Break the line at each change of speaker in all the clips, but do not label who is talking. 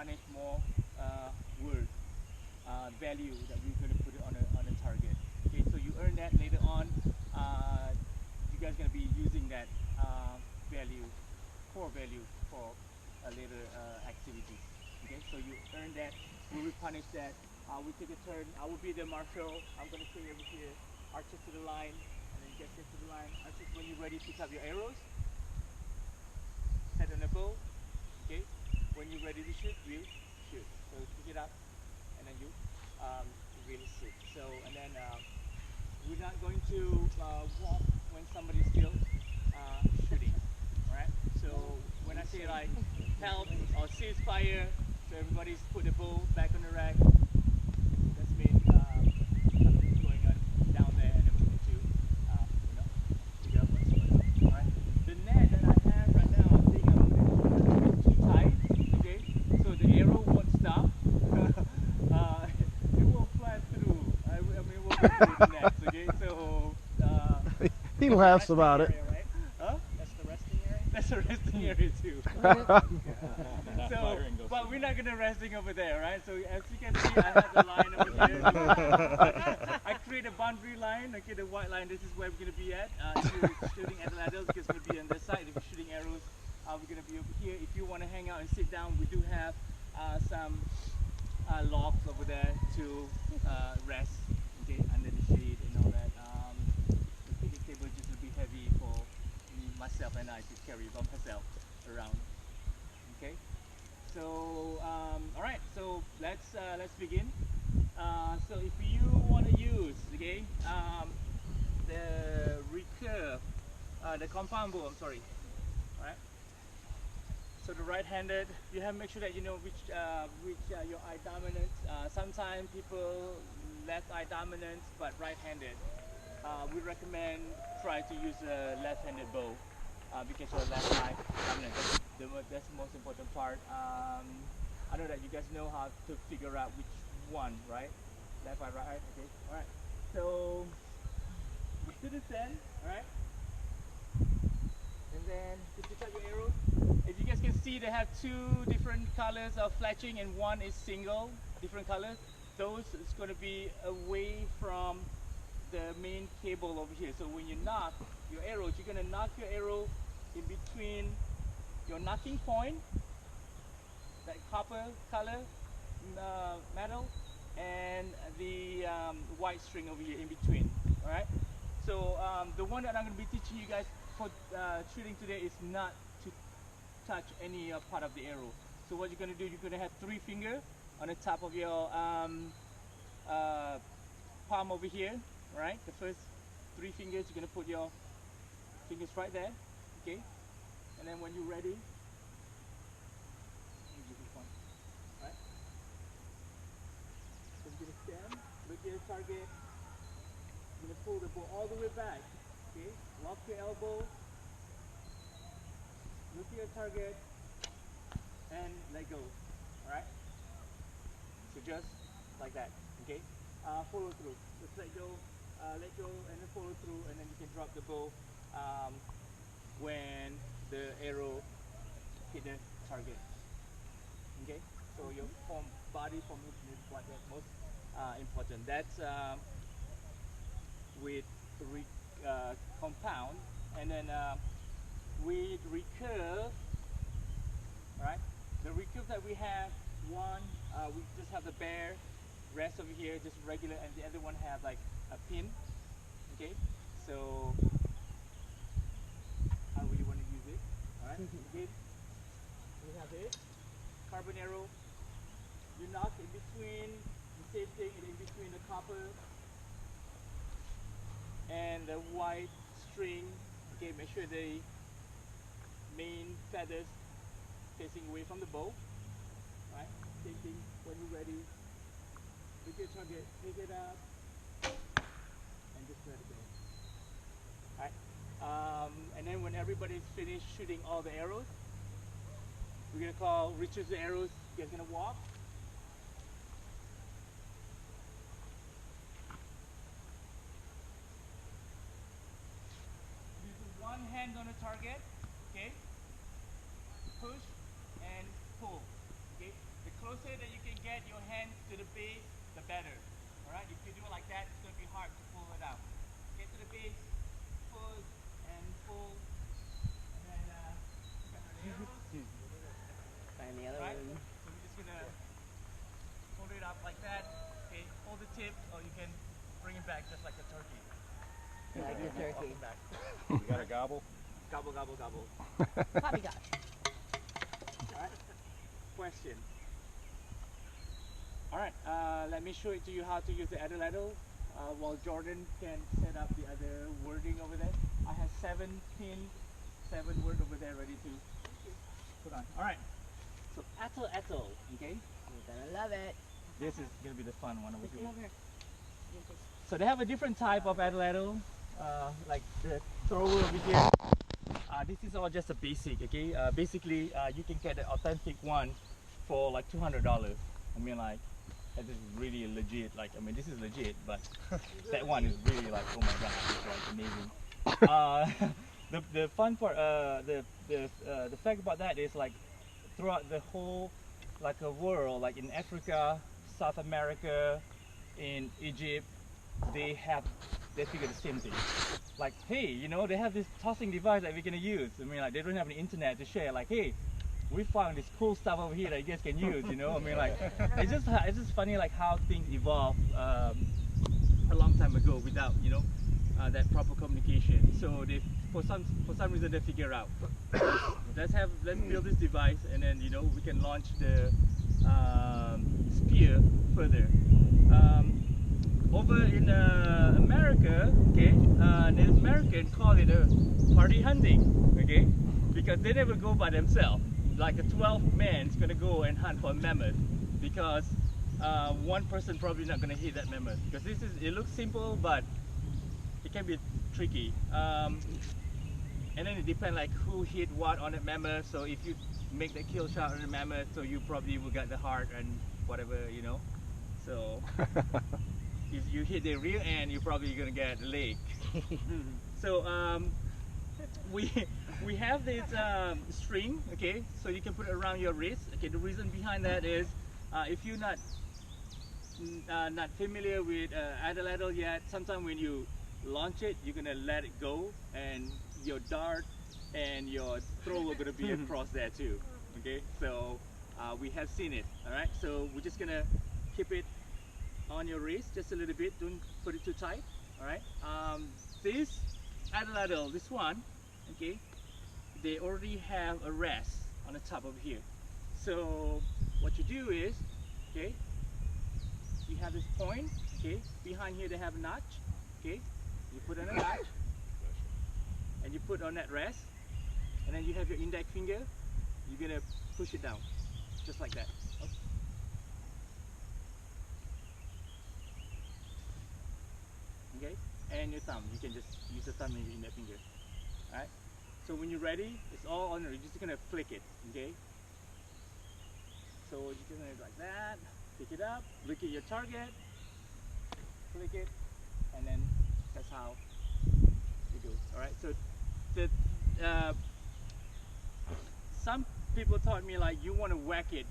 punish more word value that we're going to put it on a target. Okay, so you earn that later on. You guys going to be using that value, core value for later activities. Okay, so you earn that. We will punish that. We take a turn. I will be the marshal. I'm going to say over here, archers to the line, and then get set to the line. Archers, when you're ready, pick up your arrows. Set on a bow. Okay, when you're ready to shoot, you shoot. So pick it up, and then you release it. So and then we're not going to walk when somebody's still shooting. All right. So when I say like help or ceasefire, so everybody's put the bow back on the rack. That's mean something's going on down there, and then we need to figure out what's going on. All right. The net that I have right now, I think I'm going to too tight. Okay. So the arrow won't stop. It will fly through. I mean, it will go through the net. Okay. So
he laughs about it.
Area, right? Huh?
That's the resting area?
That's a resting area too. So, but we're not gonna resting over there, right? So as you can see, I have the line over here. I create a boundary line. Okay, the white line. This is where we're gonna be at. If you're shooting at ladders, it's gonna be on this side. If you're shooting arrows, we're gonna be over here. If you want to hang out and sit down, we do have some logs over there to rest. Okay, under the shade and all that. The picnic table is just a bit heavy for myself and I to carry by myself around. Okay, so all right, so let's begin. So if you want to use the recurve, the compound bow, I'm sorry, all right. So the right-handed, you have to make sure that you know which your eye dominant. Sometimes people left eye dominant, but right-handed. We recommend try to use a left-handed bow because your left eye dominant. That's the most important part. I know that you guys know how to figure out which one, right? Left eye, right eye. Okay, all right. So we do this then, all right? And then to pick up your arrows. As you guys can see, they have two different colors of fletching, and one is single, different colors. Those is going to be away from the main cable over here. So when you knock your arrows, you're going to knock your arrow in between your knocking point, that copper color metal, and the white string over here in between. All right. So the one that I'm going to be teaching you guys for shooting today is not to touch any part of the arrow. So what you're going to do, you're going to have 3 fingers on the top of your palm over here. All right, the first 3 fingers, you're going to put your fingers right there, okay? And then when you're ready, all right? So you're going to stand, look at your target, you're going to pull the bow all the way back, okay? Lock your elbow, look at your target, and let go, all right? So just like that, okay? Follow through, just let go, and then follow through, and then you can drop the bow when the arrow hit the target. Okay, so your body formation is what is most important. That's with compound, and then with recurve. Right, the recurve that we have, one we just have the bare rest over here, just regular, and the other one have like a pin. Okay, so how would you want to use it? All right, again, we have it, carbon arrow. You knock in between the same thing, in between the copper and the white string. Okay, make sure the main feathers facing away from the bow. All right, same thing when you're ready. Look at your target, pick it up, and just let it go. Alright? And then when everybody's finished shooting all the arrows, we're going to call retrieve the arrows. You guys going to walk. Use one hand on the target, okay? Push and pull, okay? The get your hands to the base, the better. Alright, if you do it like that, it's going to be hard to pull it out. Get to the base, pull and pull, and then got the arrows.
Find the other
Right?
one.
So we're just going to hold it up like that. Okay, hold the tip, or you can bring it back just like a turkey.
Like the turkey.
Back.
You got a gobble?
Gobble, gobble, gobble.
Poppycock.
Alright, question. Alright, let me show it to you how to use the adder ladle while Jordan can set up the other wording over there. I have 7 word over there ready to put on. Alright, so attle, okay?
You're gonna love it.
This is going to be the fun one over here.
Come over.
So they have a different type of adder ladle, like the thrower over here. This is all just a basic, okay? Basically, you can get the authentic one for like $200. I mean, like, that is really legit. Like, I mean, this is legit, but that one is really like, oh my god, it's like amazing. The fun part, the fact about that is like, throughout the whole like a world, like in Africa, South America, in Egypt, they figure the same thing. Like, hey, you know, they have this tossing device that we're gonna use. I mean, like, they don't have an internet to share. Like, hey, we found this cool stuff over here that you guys can use. You know, I mean, like, it's just funny, like how things evolve a long time ago without, you know, that proper communication. So they, for some reason, they figure out, let's build this device, and then, you know, we can launch the spear further. Over in America, okay, Native American call it a party hunting, okay, because they never go by themselves. Like a 12 man is gonna go and hunt for a mammoth, because one person probably not gonna hit that mammoth, because it looks simple, but it can be tricky. And then it depends like who hit what on that mammoth. So if you make the kill shot on the mammoth, so you probably will get the heart and whatever, you know. So if you hit the rear end, you're probably gonna get the leg. So we have this string, okay, so you can put it around your wrist. Okay, the reason behind that is if you're not familiar with adder ladle yet, sometimes when you launch it, you're gonna let it go, and your dart and your throw are gonna be across there too. Okay, so we have seen it. All right, so we're just gonna keep it on your wrist just a little bit. Don't put it too tight. All right. This adder ladle, this one, okay, they already have a rest on the top over here. So what you do is, okay, you have this point, okay, behind here they have a notch, okay, you put on a notch, and you put on that rest, and then you have your index finger, you're gonna push it down, just like that. Okay, and your thumb, you can just use the thumb and your index finger. Alright, so when you're ready, it's all on there, you're just gonna flick it, okay? So you're gonna like that, pick it up, look at your target, flick it, and then that's how it goes. Alright, so some people taught me like you want to whack it.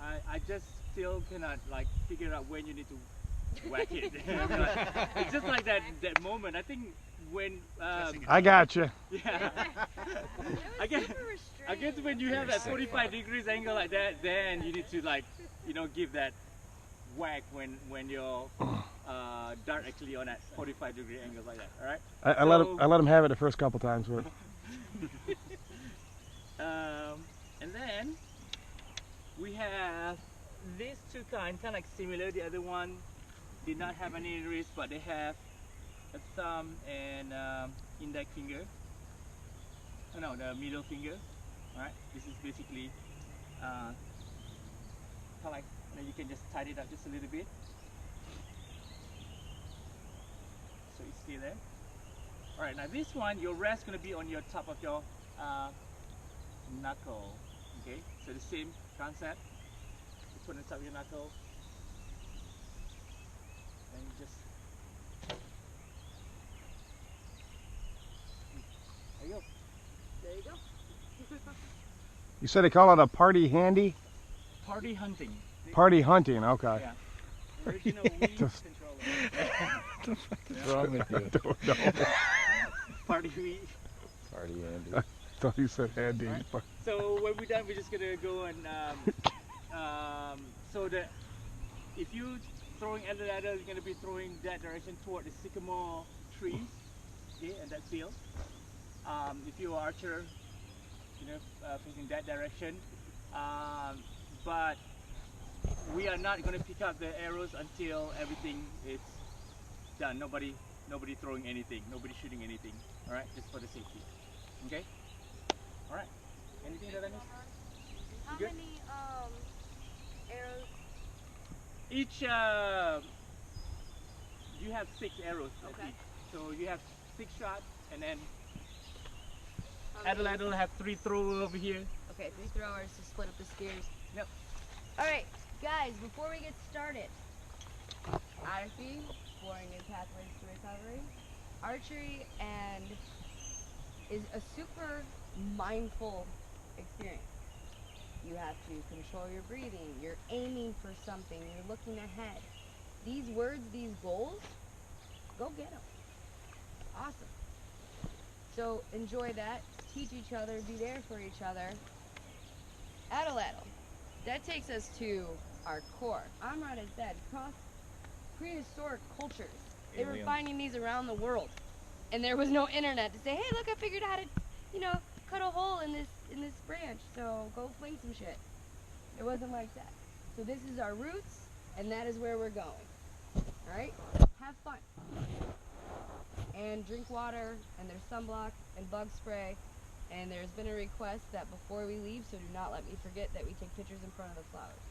I just still cannot like figure out when you need to whack it. It's just like that moment. I think when
I got you.
yeah, I guess when you have that 45 degrees angle like that, then you need to like, you know, give that whack when you're directly on that 45-degree angle like that. All right.
I let him have it the first couple times with.
And then we have these two kind of like similar. The other one did not have any wrist, but they have a thumb and index finger. Oh, no, the middle finger. All right. This is basically kind of like, you know, you can just tighten it up just a little bit, so it's still there. All right. Now this one, your rest going to be on your top of your knuckle. Okay, so the same concept. You put on top of your knuckle, and you just, there you go.
There you go.
You said they call it a party handy?
Party hunting.
Party hunting, okay.
Yeah. Original Wii
Just-
controller.
What's wrong with
I
you?
don't know.
Party Wii.
Party Andy.
I thought you said Andy.
Right. So when we're done, we're just gonna go and so that if you throwing at the ladder, you're gonna be throwing that direction toward the sycamore trees, okay, and that field. If you're an archer, you know, facing that direction. But we are not gonna pick up the arrows until everything is done. Nobody throwing anything, nobody shooting anything. All right, just for the safety. Okay. All right. Anything that I missed?
How
Good?
many arrows?
Each you have 6 arrows at
Okay.
each. So you have 6 shots, and then
How many-
Adelaide will have 3 throw over here.
Okay, 3 throwers to split up the spears.
Yep.
Alright, guys, before we get started, odyssey, exploring new pathways to recovery, archery, and is a super mindful experience. You have to control your breathing, you're aiming for something, you're looking ahead. These words, these goals, go get them. Awesome. So enjoy that, teach each other, be there for each other. Adelaide, that takes us to our core. Amrad has said, cross prehistoric cultures. They were
Aliens.
finding these around the world. And there was no internet to say, hey, look, I figured out how to, cut a hole in this branch, so go fling some shit. It wasn't like that. So this is our roots, and that is where we're going. Alright? Have fun. And drink water, and there's sunblock and bug spray. And there's been a request that before we leave, so do not let me forget that we take pictures in front of the flowers.